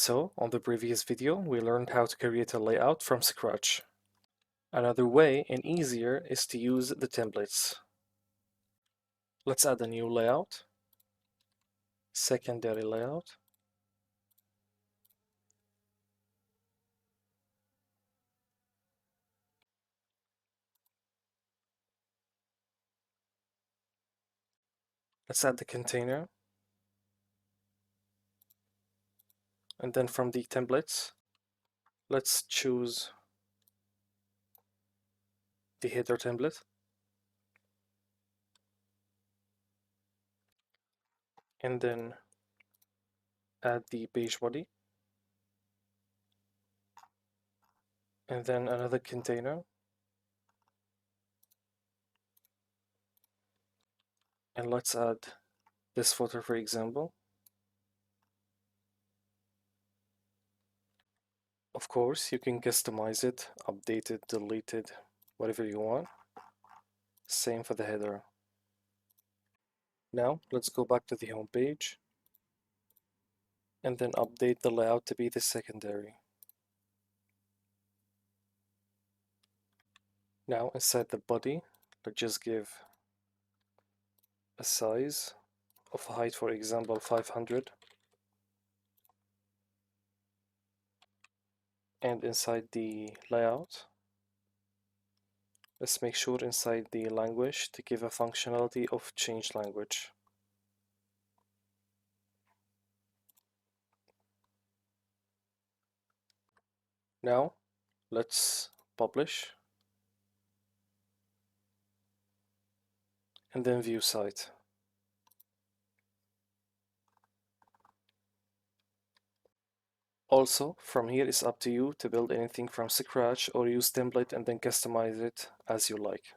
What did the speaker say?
So, on the previous video, we learned how to create a layout from scratch. Another way and easier is to use the templates. Let's add a new layout, secondary layout. Let's add the container. And then from the templates, let's choose the header template. And then add the page body. And then another container. And let's add this footer, for example. Of course, you can customize it, update it, delete it, whatever you want. Same for the header. Now, let's go back to the home page and then update the layout to be the secondary. Now, inside the body, let's just give a size of height, for example, 500. And inside the layout, let's make sure inside the language to give a functionality of change language. Now, let's publish and then view site. Also, from here it's up to you to build anything from scratch or use template and then customize it as you like.